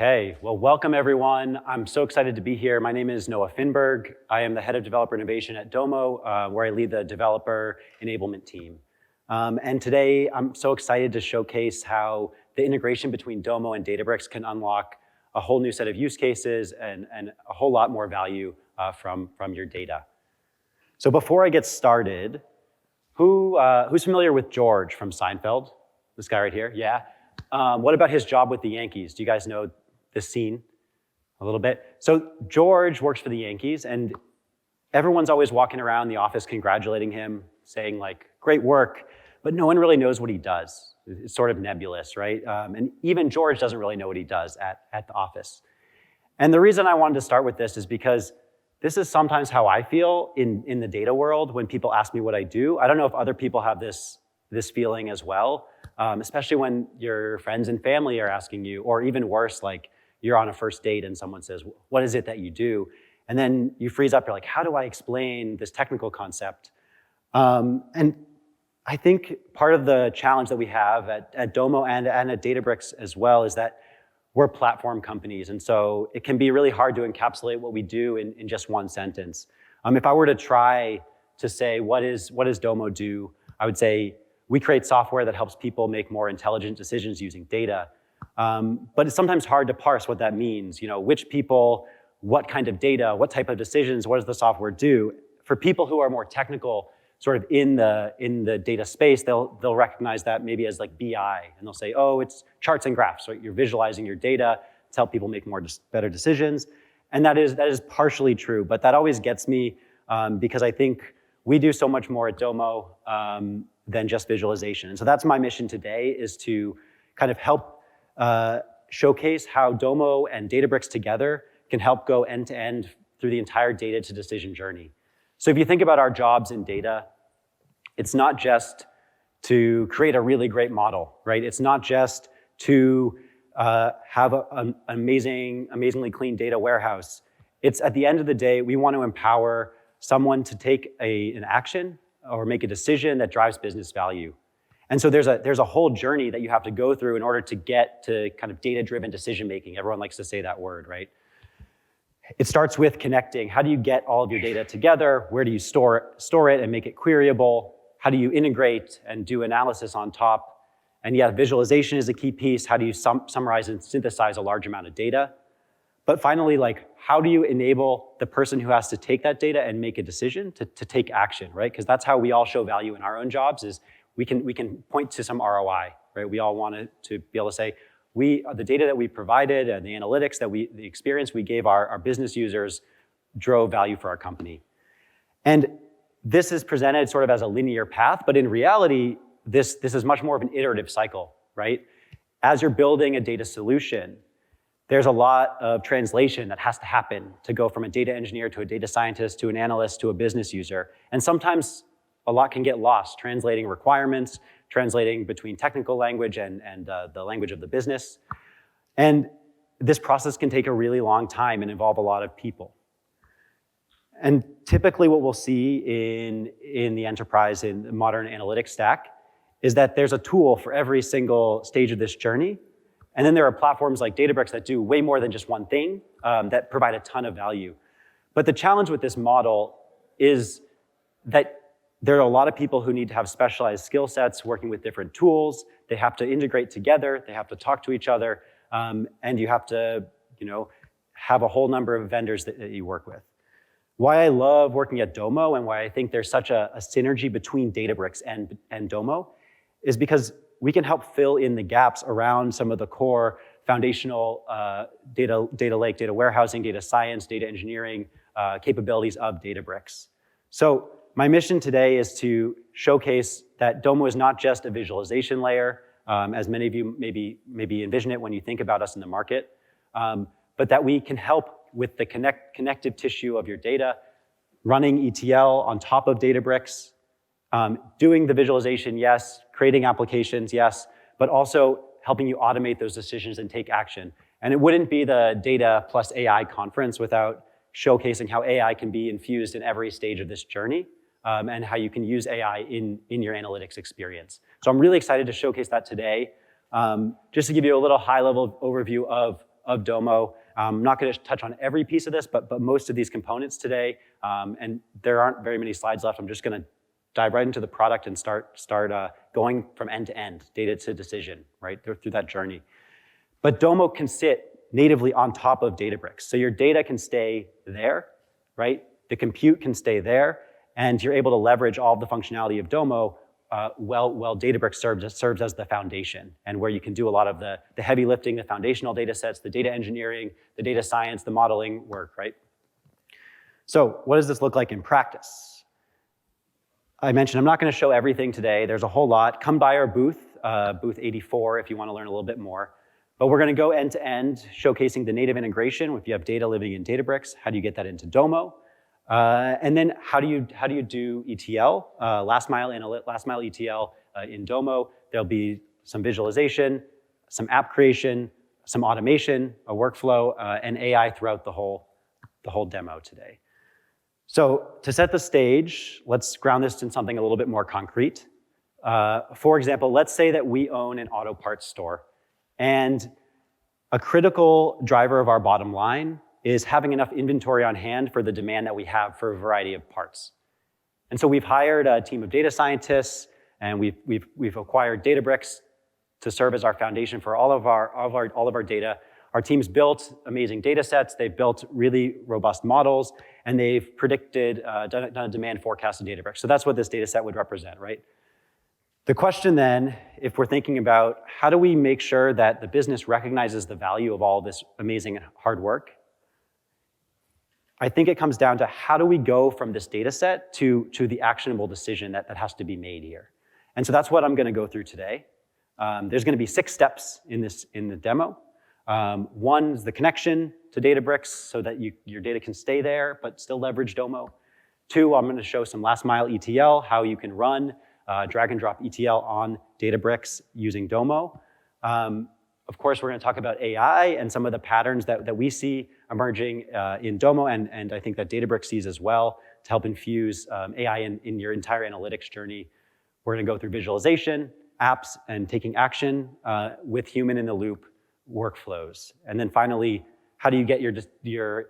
Okay, well, welcome everyone. I'm so excited to be here. My name is Noah Finberg. I am the head of developer innovation at Domo, where I lead the developer enablement team. And today, I'm so excited to showcase how the integration between Domo and Databricks can unlock a whole new set of use cases and a whole lot more value from your data. So before I get started, who's familiar with George from Seinfeld? This guy right here, yeah? What about his job with the Yankees? Do you guys know this scene a little bit? So George works for the Yankees, and everyone's always walking around the office congratulating him, saying like, great work, but no one really knows what he does. It's sort of nebulous, right? And even George doesn't really know what he does at the office. And the reason I wanted to start with this is because this is sometimes how I feel in the data world when people ask me what I do. I don't know if other people have this feeling as well. Especially when your friends and family are asking you, or even worse, like you're on a first date and someone says, what is it that you do? And then you freeze up, you're like, how do I explain this technical concept? And I think part of the challenge that we have at Domo and at Databricks as well is that we're platform companies. And so it can be really hard to encapsulate what we do in just one sentence. If I were to try to say, what does Domo do? I would say, we create software that helps people make more intelligent decisions using data. But it's sometimes hard to parse what that means. You know, which people, what kind of data, what type of decisions, what does the software do? For people who are more technical, sort of in the data space, they'll recognize that maybe as like BI, and they'll say, oh, it's charts and graphs, right? You're visualizing your data to help people make better decisions. And that is partially true, but that always gets me because I think we do so much more at Domo than just visualization. And so that's my mission today, is to kind of help showcase how Domo and Databricks together can help go end to end through the entire data to decision journey. So if you think about our jobs in data, it's not just to create a really great model, right? It's not just to have an amazingly clean data warehouse. It's at the end of the day, we want to empower someone to take an action or make a decision that drives business value. And so there's a whole journey that you have to go through in order to get to kind of data-driven decision-making. Everyone likes to say that word, right? It starts with connecting. How do you get all of your data together? Where do you store it and make it queryable? How do you integrate and do analysis on top? And yeah, visualization is a key piece. How do you summarize and synthesize a large amount of data? But finally, like, how do you enable the person who has to take that data and make a decision to take action, right? Because that's how we all show value in our own jobs, is we can point to some ROI, right? We all want to be able to say, the data that we provided and the analytics the experience we gave our business users drove value for our company. And this is presented sort of as a linear path, but in reality, this is much more of an iterative cycle, right? As you're building a data solution, there's a lot of translation that has to happen to go from a data engineer to a data scientist to an analyst to a business user. And sometimes a lot can get lost, translating requirements, translating between technical language and the language of the business. And this process can take a really long time and involve a lot of people. And typically what we'll see in the enterprise, in the modern analytics stack, is that there's a tool for every single stage of this journey. And then there are platforms like Databricks that do way more than just one thing, that provide a ton of value. But the challenge with this model is that there are a lot of people who need to have specialized skill sets working with different tools. They have to integrate together, they have to talk to each other, and you have to, have a whole number of vendors that you work with. Why I love working at Domo and why I think there's such a synergy between Databricks and Domo is because we can help fill in the gaps around some of the core foundational data lake, data warehousing, data science, data engineering capabilities of Databricks. So my mission today is to showcase that Domo is not just a visualization layer, as many of you maybe envision it when you think about us in the market, but that we can help with the connective tissue of your data, running ETL on top of Databricks, doing the visualization, yes, creating applications, yes, but also helping you automate those decisions and take action. And it wouldn't be the Data plus AI conference without showcasing how AI can be infused in every stage of this journey, and how you can use AI in your analytics experience. So I'm really excited to showcase that today. Just to give you a little high-level overview of of Domo. I'm not going to touch on every piece of this, but most of these components today, and there aren't very many slides left. I'm just going to dive right into the product and start going from end to end, data to decision, right, through that journey. But Domo can sit natively on top of Databricks. So your data can stay there, right? The compute can stay there, and you're able to leverage all of the functionality of Domo while Databricks serves as the foundation, and where you can do a lot of the heavy lifting, the foundational data sets, the data engineering, the data science, the modeling work, right? So what does this look like in practice? I mentioned I'm not going to show everything today. There's a whole lot. Come by our booth, booth 84, if you want to learn a little bit more. But we're going to go end to end, showcasing the native integration. If you have data living in Databricks, how do you get that into Domo? And then how do you do ETL, last mile ETL in Domo? There'll be some visualization, some app creation, some automation, a workflow, and AI throughout the whole demo today. So to set the stage, let's ground this in something a little bit more concrete. For example, let's say that we own an auto parts store, and a critical driver of our bottom line is having enough inventory on hand for the demand that we have for a variety of parts. And so we've hired a team of data scientists, and we've acquired Databricks to serve as our foundation for all of our data. Our team's built amazing data sets, they've built really robust models, and they've predicted, done a demand forecast in Databricks. So that's what this data set would represent, right? The question then, if we're thinking about how do we make sure that the business recognizes the value of all this amazing hard work, I think it comes down to how do we go from this data set to the actionable decision that has to be made here. And so that's what I'm gonna go through today. There's gonna be 6 steps in the demo. One is the connection to Databricks so that your data can stay there but still leverage Domo. 2, I'm gonna show some last mile ETL, how you can run drag and drop ETL on Databricks using Domo. Of course, we're gonna talk about AI and some of the patterns that we see emerging in Domo, and I think that Databricks sees as well to help infuse AI in your entire analytics journey. We're gonna go through visualization, apps, and taking action with human in the loop workflows. And then finally, how do you get your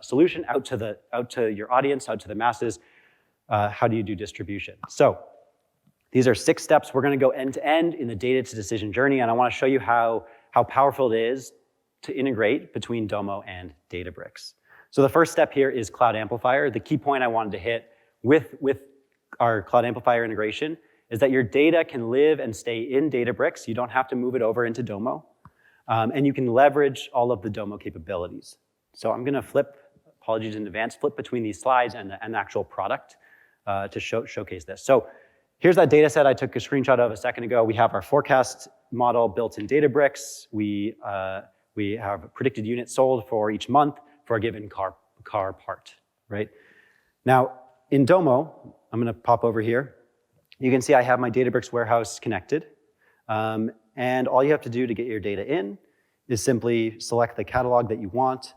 solution out to your audience, out to the masses? How do you do distribution? So these are 6 steps. We're gonna go end to end in the data to decision journey, and I wanna show you how powerful it is to integrate between Domo and Databricks. So the first step here is Cloud Amplifier. The key point I wanted to hit with our Cloud Amplifier integration is that your data can live and stay in Databricks. You don't have to move it over into Domo. And you can leverage all of the Domo capabilities. So I'm gonna apologies in advance, flip between these slides and the actual product to showcase this. So here's that data set I took a screenshot of a second ago. We have our forecast model built in Databricks. We have predicted units sold for each month for a given car part, right? Now, in Domo, I'm gonna pop over here. You can see I have my Databricks warehouse connected. And all you have to do to get your data in is simply select the catalog that you want,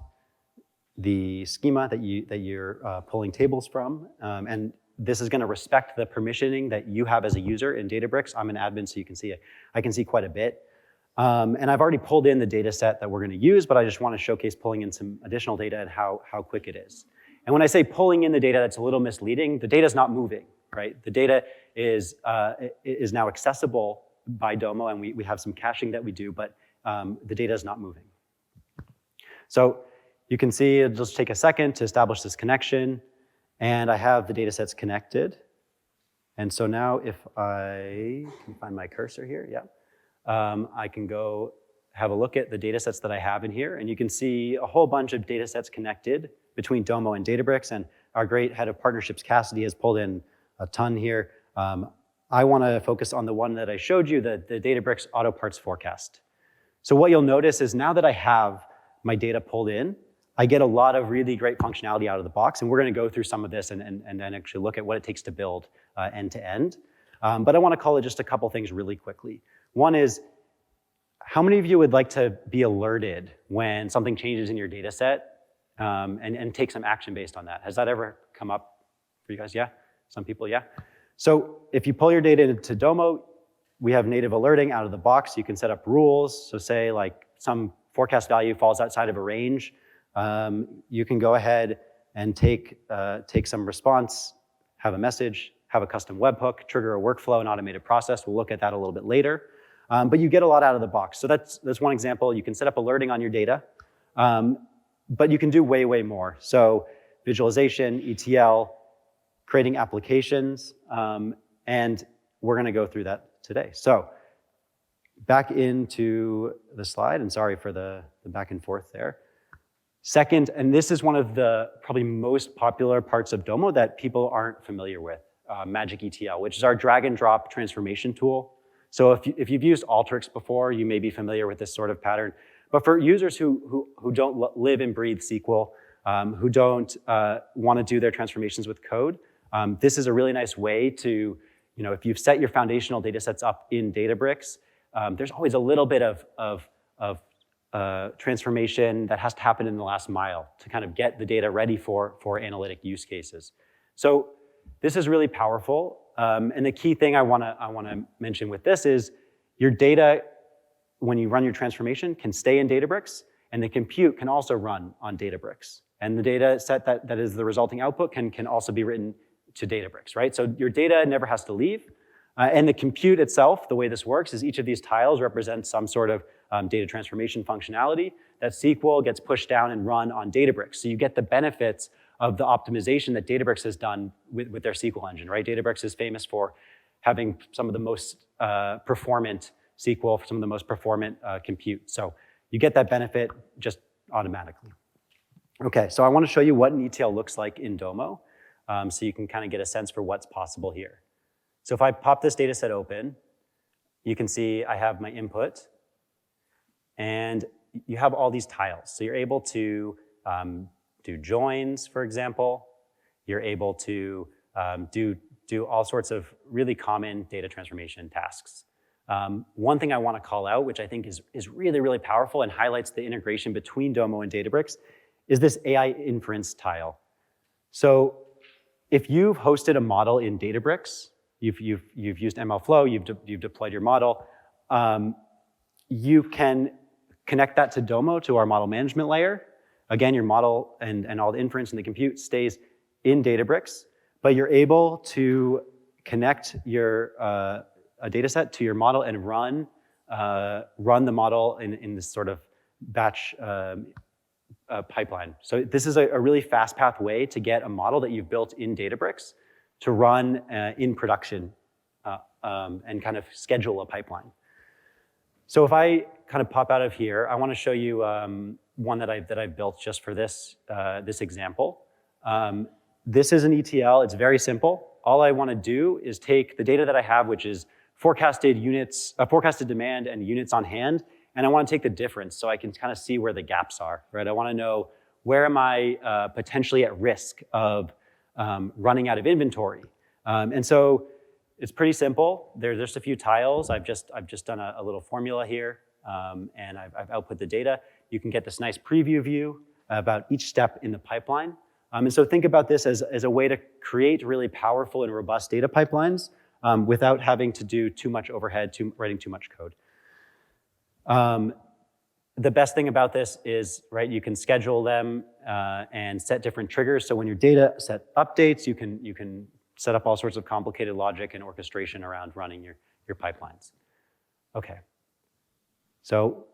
the schema that you're pulling tables from, and this is gonna respect the permissioning that you have as a user in Databricks. I'm an admin, so you can see it. I can see quite a bit. And I've already pulled in the data set that we're gonna use, but I just wanna showcase pulling in some additional data and how quick it is. And when I say pulling in the data, that's a little misleading. The data's not moving, right? The data is now accessible by Domo, and we have some caching that we do, but the data is not moving. So you can see it'll just take a second to establish this connection, and I have the data sets connected. And so now if I can find my cursor here, yeah. I can go have a look at the data sets that I have in here, and you can see a whole bunch of data sets connected between Domo and Databricks, and our great head of partnerships, Cassidy, has pulled in a ton here. I wanna focus on the one that I showed you, the Databricks auto parts forecast. So what you'll notice is now that I have my data pulled in, I get a lot of really great functionality out of the box, and we're gonna go through some of this and then actually look at what it takes to build end to end. But I wanna call it just a couple things really quickly. One is, how many of you would like to be alerted when something changes in your data set and take some action based on that? Has that ever come up for you guys? Yeah? Some people, yeah? So if you pull your data into Domo, we have native alerting out of the box. You can set up rules. So say like some forecast value falls outside of a range, you can go ahead and take some response, have a message, have a custom webhook, trigger a workflow, an automated process. We'll look at that a little bit later. But you get a lot out of the box. So that's one example. You can set up alerting on your data, but you can do way, way more. So visualization, ETL, creating applications, and we're gonna go through that today. So back into the slide, and sorry for the back and forth there. Second, and this is one of the probably most popular parts of Domo that people aren't familiar with, Magic ETL, which is our drag and drop transformation tool. So if you've used Alteryx before, you may be familiar with this sort of pattern. But for users who don't live and breathe SQL, who don't want to do their transformations with code, this is a really nice way to, if you've set your foundational data sets up in Databricks, there's always a little bit of transformation that has to happen in the last mile to kind of get the data ready for analytic use cases. So this is really powerful. And the key thing I wanna mention with this is your data, when you run your transformation, can stay in Databricks, and the compute can also run on Databricks. And the data set that is the resulting output can also be written to Databricks, right? So your data never has to leave. And the compute itself, the way this works is each of these tiles represents some sort of data transformation functionality. That SQL gets pushed down and run on Databricks. So you get the benefits of the optimization that Databricks has done with their SQL engine, right? Databricks is famous for having some of the most performant SQL, some of the most performant compute. So you get that benefit just automatically. Okay, so I want to show you what an ETL looks like in Domo, so you can kind of get a sense for what's possible here. So if I pop this data set open, you can see I have my input, and you have all these tiles. So you're able to do joins, for example. You're able to do all sorts of really common data transformation tasks. One thing I want to call out, which I think is really, really powerful and highlights the integration between Domo and Databricks, is this AI inference tile. So if you've hosted a model in Databricks, you've used MLflow, you've deployed your model, you can connect that to Domo, to our model management layer. Again, your model and all the inference and the compute stays in Databricks, but you're able to connect your a data set to your model and run the model in this sort of batch pipeline. So this is a really fast path way to get a model that you've built in Databricks to run in production and kind of schedule a pipeline. So if I kind of pop out of here, I want to show you one that I've built just for this example. This is an ETL. It's very simple. All I want to do is take the data that I have, which is forecasted demand and units on hand, and I want to take the difference so I can kind of see where the gaps are, right? I want to know where am I potentially at risk of running out of inventory. And so it's pretty simple. There's just a few tiles. I've just done a little formula here, and I've output the data. You can get this nice preview view about each step in the pipeline. And so think about this as a way to create really powerful and robust data pipelines without having to do too much overhead, writing too much code. The best thing about this is, right, you can schedule them and set different triggers. So when your data set updates, you can set up all sorts of complicated logic and orchestration around running your pipelines. Okay. So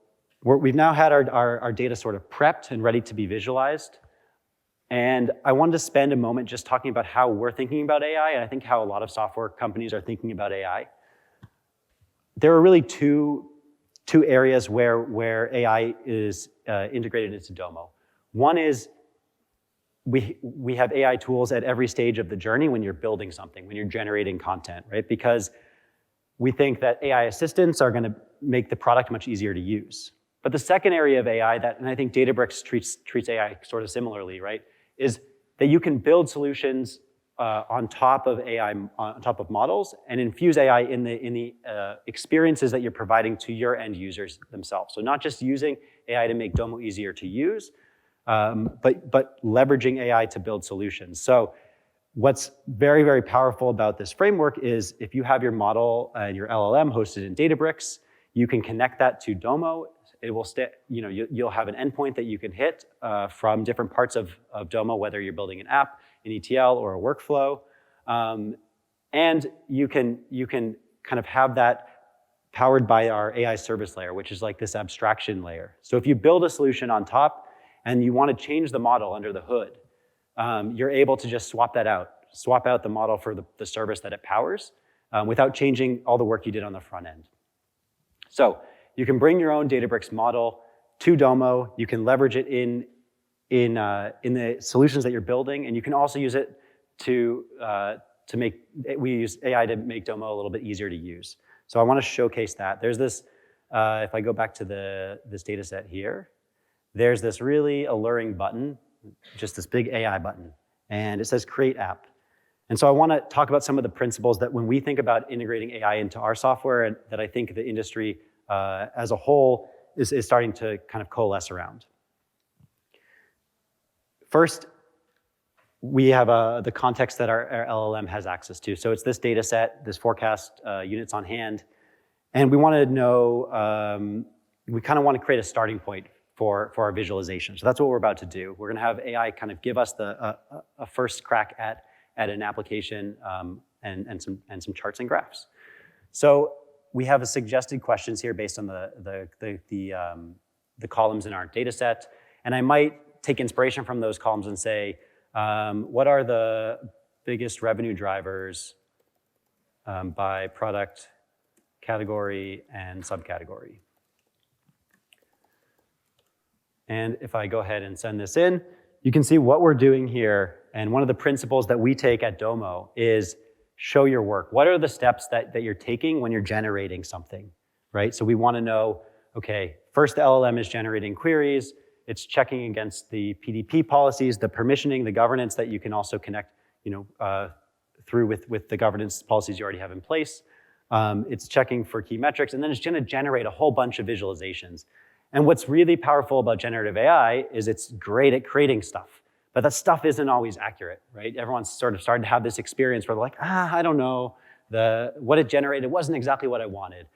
we've now had our data sort of prepped and ready to be visualized. And I wanted to spend a moment just talking about how we're thinking about AI, and I think how a lot of software companies are thinking about AI. There are really two areas where AI is integrated into Domo. One is we have AI tools at every stage of the journey when you're building something, when you're generating content, right? Because we think that AI assistants are gonna make the product much easier to use. But the second area of AI and I think Databricks treats AI sort of similarly, right, is that you can build solutions on top of AI, on top of models, and infuse AI in the experiences that you're providing to your end users themselves. So not just using AI to make Domo easier to use, but leveraging AI to build solutions. So what's very, very powerful about this framework is if you have your model and your LLM hosted in Databricks, you can connect that to Domo. it will you'll have an endpoint that you can hit from different parts of Domo, whether you're building an app, an ETL, or a workflow. And you can kind of have that powered by our AI service layer, which is like this abstraction layer. So if you build a solution on top and you want to change the model under the hood, you're able to just swap out the model for the service that it powers without changing all the work you did on the front end. So you can bring your own Databricks model to Domo. You can leverage it in the solutions that you're building, and you can also use it we use AI to make Domo a little bit easier to use. So I want to showcase that. There's this, if I go back to this data set here, there's this really alluring button, just this big AI button, and it says Create App. And so I want to talk about some of the principles that when we think about integrating AI into our software, and that I think the industry as a whole is starting to kind of coalesce around. First, we have the context that our LLM has access to. So it's this data set, this forecast, units on hand, and we want to know, we kind of want to create a starting point for our visualization. So that's what we're about to do. We're going to have AI kind of give us a first crack at an application and some charts and graphs. So we have a suggested questions here based on the columns in our data set, and I might take inspiration from those columns and say, what are the biggest revenue drivers by product, category, and subcategory? And if I go ahead and send this in, you can see what we're doing here. And one of the principles that we take at Domo is show your work. What are the steps that you're taking when you're generating something, right? So we want to know, okay, first the LLM is generating queries. It's checking against the PDP policies, the permissioning, the governance that you can also connect through with the governance policies you already have in place. It's checking for key metrics, and then it's going to generate a whole bunch of visualizations. And what's really powerful about generative AI is it's great at creating stuff, but that stuff isn't always accurate, right? Everyone's sort of starting to have this experience where they're like, I don't know, what it generated wasn't exactly what I wanted.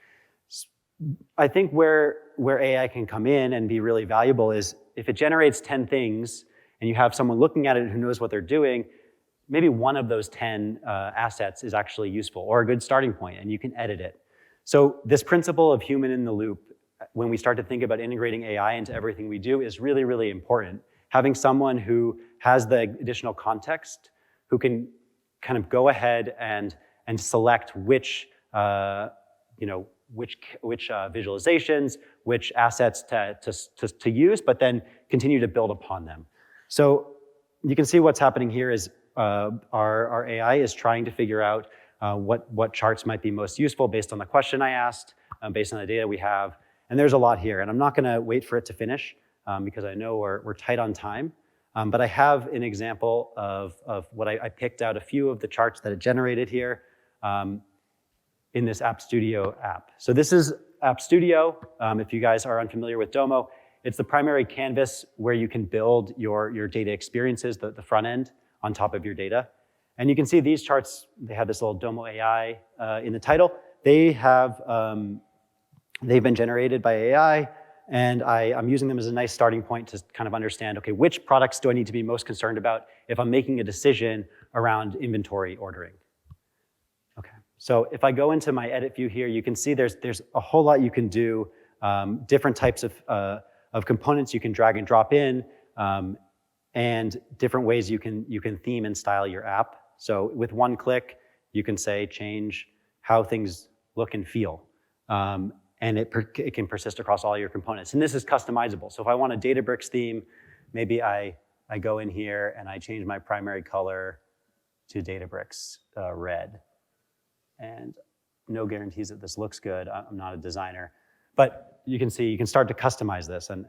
I think where AI can come in and be really valuable is if it generates 10 things and you have someone looking at it who knows what they're doing, maybe one of those 10 assets is actually useful or a good starting point, and you can edit it. So this principle of human in the loop, when we start to think about integrating AI into everything we do, is really, really important. Having someone who has the additional context, who can kind of go ahead and select which visualizations, which assets to use, but then continue to build upon them. So you can see what's happening here is our AI is trying to figure out what charts might be most useful based on the question I asked, based on the data we have. And there's a lot here, and I'm not gonna wait for it to finish because I know we're tight on time. But I have an example of what I picked out a few of the charts that it generated here in this App Studio app. So this is App Studio. If you guys are unfamiliar with Domo, it's the primary canvas where you can build your data experiences, the front end on top of your data. And you can see these charts, they have this little Domo AI in the title. They've been generated by AI, and I'm using them as a nice starting point to kind of understand, okay, which products do I need to be most concerned about if I'm making a decision around inventory ordering? Okay, so if I go into my edit view here, you can see there's a whole lot you can do, different types of components you can drag and drop in, and different ways you can theme and style your app. So with one click, you can say change how things look and feel. And it can persist across all your components. And this is customizable. So if I want a Databricks theme, maybe I go in here and I change my primary color to Databricks red. And no guarantees that this looks good. I'm not a designer. But you can see, you can start to customize this. And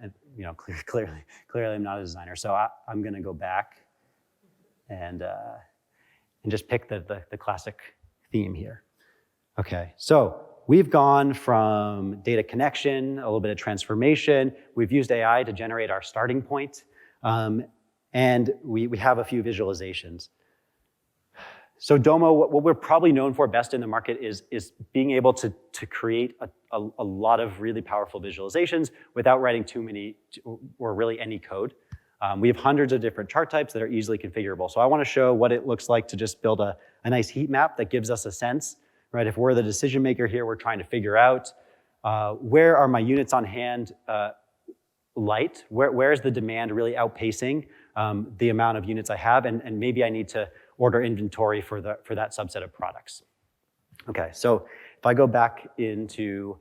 clearly I'm not a designer. So I'm gonna go back and just pick the classic theme here. Okay, so we've gone from data connection, a little bit of transformation. We've used AI to generate our starting point. And we have a few visualizations. So Domo, what we're probably known for best in the market is being able to create a lot of really powerful visualizations without writing too many or really any code. We have hundreds of different chart types that are easily configurable. So I want to show what it looks like to just build a nice heat map that gives us a sense, right? If we're the decision maker here, we're trying to figure out where are my units on hand light? Where is the demand really outpacing the amount of units I have? And maybe I need to order inventory for that subset of products. Okay, so if I go back into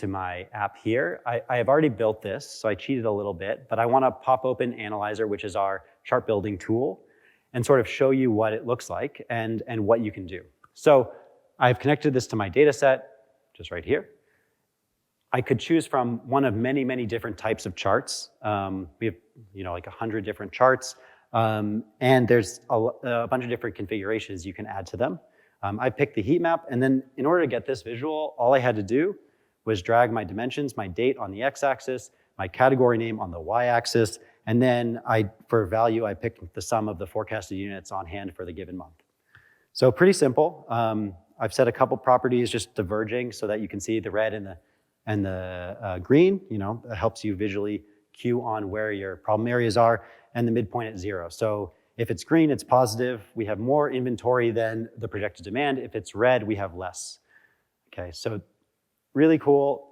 my app here, I have already built this, so I cheated a little bit, but I want to pop open Analyzer, which is our chart building tool, and sort of show you what it looks like and what you can do. So I've connected this to my data set, just right here. I could choose from one of many, many different types of charts. We have, like 100 different charts, and there's a bunch of different configurations you can add to them. I picked the heat map, and then in order to get this visual, all I had to do was drag my dimensions, my date on the x-axis, my category name on the y-axis, and then for value, I picked the sum of the forecasted units on hand for the given month. So pretty simple. I've set a couple properties just diverging so that you can see the red and the green. It helps you visually cue on where your problem areas are, and the midpoint at 0. So if it's green, it's positive. We have more inventory than the projected demand. If it's red, we have less. Okay, so really cool,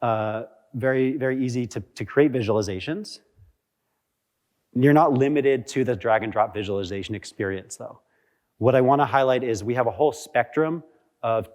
very, very easy to create visualizations. You're not limited to the drag and drop visualization experience though. What I want to highlight is we have a whole spectrum of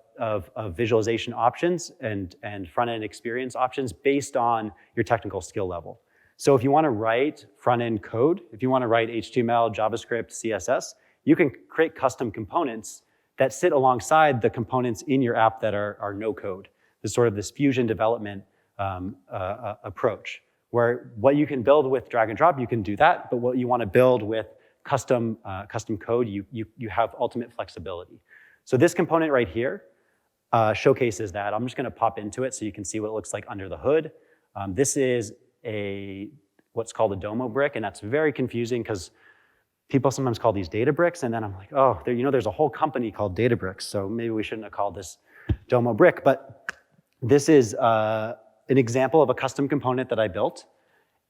visualization options and front-end experience options based on your technical skill level. So if you want to write front-end code, if you want to write HTML, JavaScript, CSS, you can create custom components that sit alongside the components in your app that are no code. There's sort of this fusion development approach, where what you can build with drag and drop, you can do that, but what you want to build with custom code, you have ultimate flexibility. So this component right here showcases that. I'm just going to pop into it so you can see what it looks like under the hood. This is what's called a Domo brick, and that's very confusing because people sometimes call these Databricks, and then I'm like, oh, there's a whole company called Databricks, so maybe we shouldn't have called this Domo brick. But this is an example of a custom component that I built,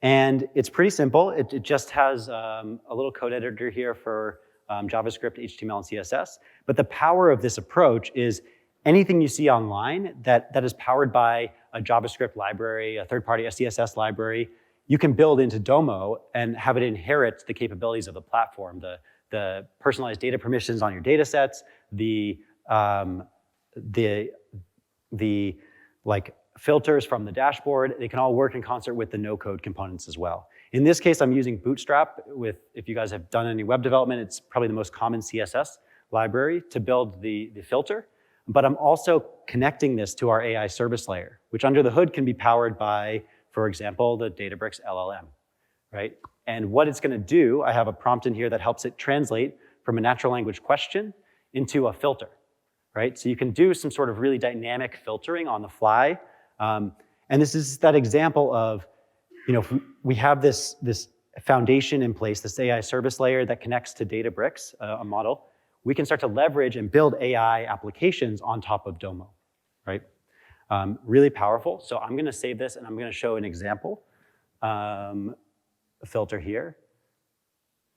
and it's pretty simple. It just has a little code editor here for JavaScript, HTML, and CSS. But the power of this approach is anything you see online that is powered by a JavaScript library, a third-party CSS library, you can build into Domo and have it inherit the capabilities of the platform, the personalized data permissions on your data sets, the filters from the dashboard. They can all work in concert with the no-code components as well. In this case, I'm using Bootstrap if you guys have done any web development, it's probably the most common CSS library to build the filter. But I'm also connecting this to our AI service layer, which under the hood can be powered by, for example, the Databricks LLM, right? And what it's gonna do, I have a prompt in here that helps it translate from a natural language question into a filter, right? So you can do some sort of really dynamic filtering on the fly. And this is that example of, if we have this foundation in place, this AI service layer that connects to Databricks, a model, we can start to leverage and build AI applications on top of Domo, right? Really powerful. So I'm gonna save this and I'm gonna show an example, a filter here.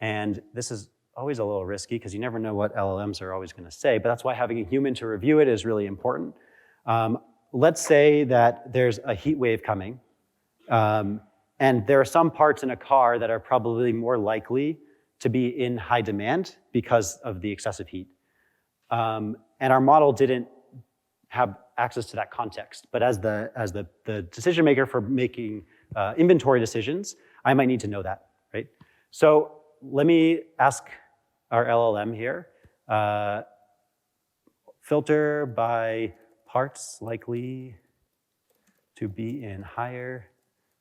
And this is always a little risky because you never know what LLMs are always gonna say, but that's why having a human to review it is really important. Let's say that there's a heat wave coming, and there are some parts in a car that are probably more likely to be in high demand because of the excessive heat. And our model didn't have access to that context, but as the decision maker for making inventory decisions, I might need to know that, right? So let me ask our LLM here, filter by parts likely to be in higher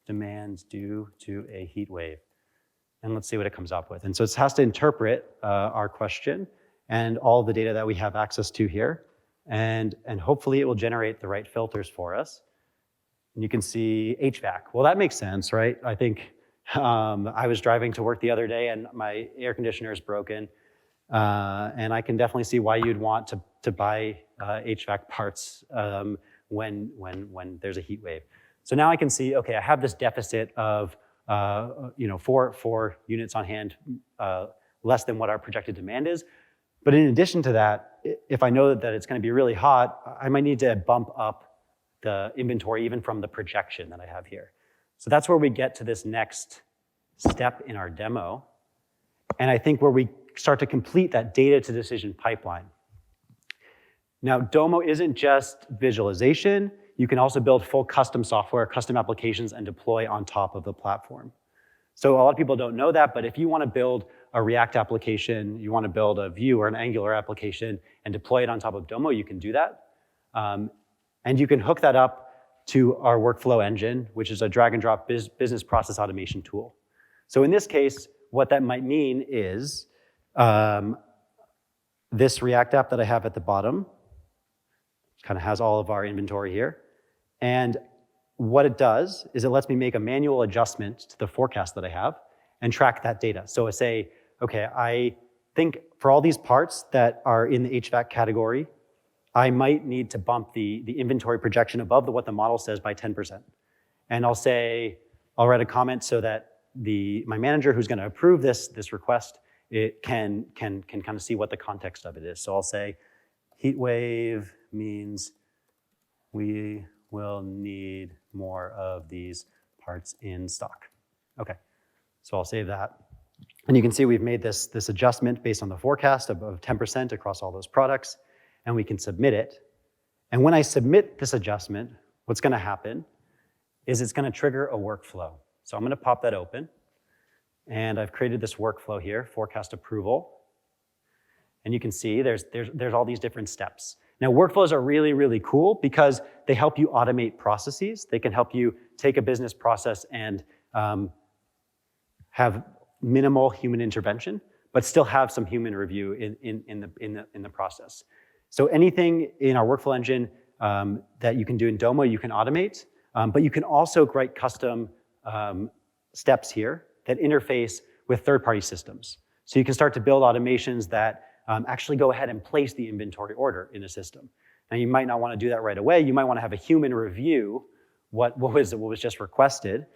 demand due to a heat wave. And let's see what it comes up with. And so it has to interpret our question and all the data that we have access to here. And hopefully it will generate the right filters for us. And you can see HVAC. Well, that makes sense, right? I think I was driving to work the other day and my air conditioner is broken. And I can definitely see why you'd want to buy HVAC parts when there's a heat wave. So now I can see, okay, I have this deficit of 4 units on hand, less than what our projected demand is. But in addition to that, if I know that it's going to be really hot, I might need to bump up the inventory even from the projection that I have here. So that's where we get to this next step in our demo. And I think where we start to complete that data to decision pipeline. Now, Domo isn't just visualization. You can also build full custom software, custom applications, and deploy on top of the platform. So a lot of people don't know that, but if you want to build a React application, you want to build a Vue or an Angular application and deploy it on top of Domo, you can do that. And you can hook that up to our workflow engine, which is a drag and drop business process automation tool. So in this case, what that might mean is this React app that I have at the bottom kind of has all of our inventory here. And what it does is it lets me make a manual adjustment to the forecast that I have and track that data. So I say, okay, I think for all these parts that are in the HVAC category, I might need to bump the inventory projection above what the model says by 10%. And I'll write a comment so that my manager who's going to approve this request, it can kind of see what the context of it is. So I'll say, heat wave means we will need more of these parts in stock. Okay, so I'll save that. And you can see we've made this adjustment based on the forecast of 10% across all those products, and we can submit it. And when I submit this adjustment, what's gonna happen is it's gonna trigger a workflow. So I'm gonna pop that open, and I've created this workflow here, forecast approval. And you can see there's all these different steps. Now, workflows are really, really cool because they help you automate processes. They can help you take a business process and have minimal human intervention, but still have some human review in the process. So anything in our workflow engine that you can do in Domo, you can automate, but you can also write custom steps here that interface with third-party systems. So you can start to build automations that actually go ahead and place the inventory order in a system. Now, you might not want to do that right away. You might want to have a human review what was just requested.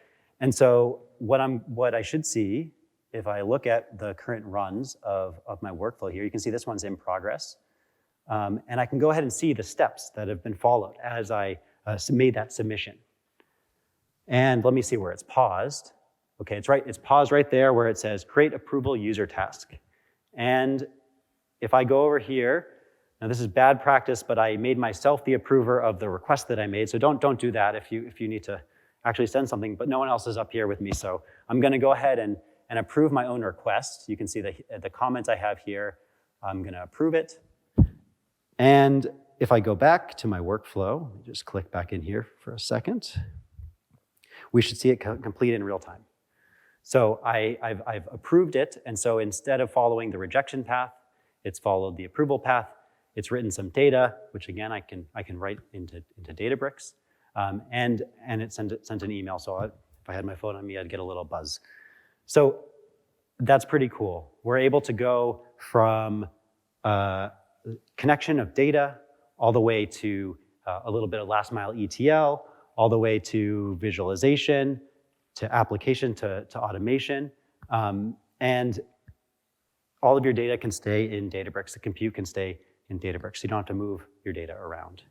And so what I should see, if I look at the current runs of my workflow here, you can see this one's in progress. And I can go ahead and see the steps that have been followed as I made that submission. And let me see where it's paused. Okay, it's paused right there where it says create approval user task. And if I go over here, now this is bad practice, but I made myself the approver of the request that I made, so don't do that if you need to actually send something, but no one else is up here with me, so I'm gonna go ahead and approve my own request. You can see the comments I have here. I'm gonna approve it. And if I go back to my workflow, let me just click back in here for a second, we should see it complete in real time. So I've approved it, and so instead of following the rejection path, it's followed the approval path. It's written some data, which again I can write into Databricks, and it sent an email. So if I had my phone on me, I'd get a little buzz. So that's pretty cool. We're able to go from connection of data all the way to a little bit of last mile ETL, all the way to visualization, to application, to automation, and all of your data can stay in Databricks. The compute can stay in Databricks. So you don't have to move your data around.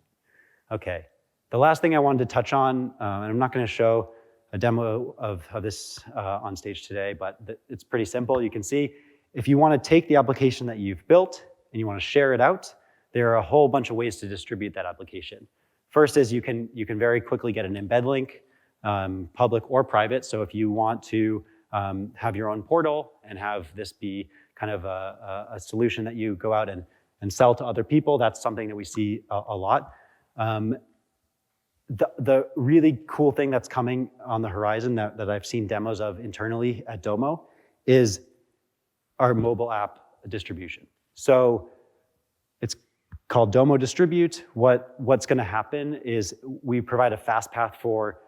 Okay, the last thing I wanted to touch on, and I'm not gonna show a demo of this on stage today, but it's pretty simple. You can see if you wanna take the application that you've built and you wanna share it out, there are a whole bunch of ways to distribute that application. First is you can very quickly get an embed link, public or private. So if you want to have your own portal and have this be kind of a solution that you go out and sell to other people, that's something that we see a lot. The really cool thing that's coming on the horizon that I've seen demos of internally at Domo is our mobile app distribution. So it's called Domo Distribute. What's gonna happen is we provide a fast path for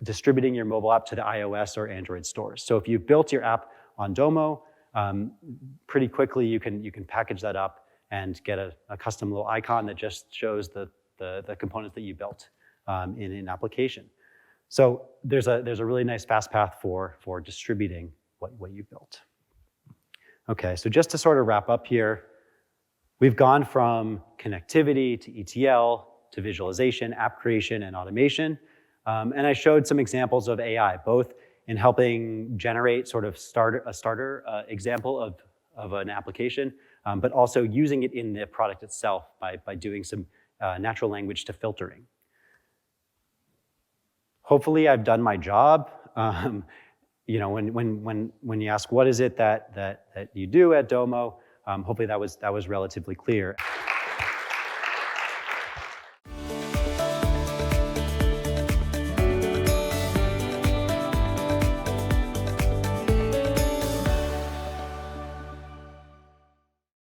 distributing your mobile app to the iOS or Android stores. So if you've built your app on Domo, pretty quickly you can package that up and get a custom little icon that just shows the components that you built in an application. So there's a really nice fast path for distributing what you built. Okay, so just to sort of wrap up here, we've gone from connectivity to ETL to visualization, app creation, and automation. And I showed some examples of AI, both in helping generate sort of a starter example of an application, but also using it in the product itself by doing some natural language to filtering. Hopefully I've done my job. You know, when you ask what is it that you do at Domo, hopefully that was relatively clear.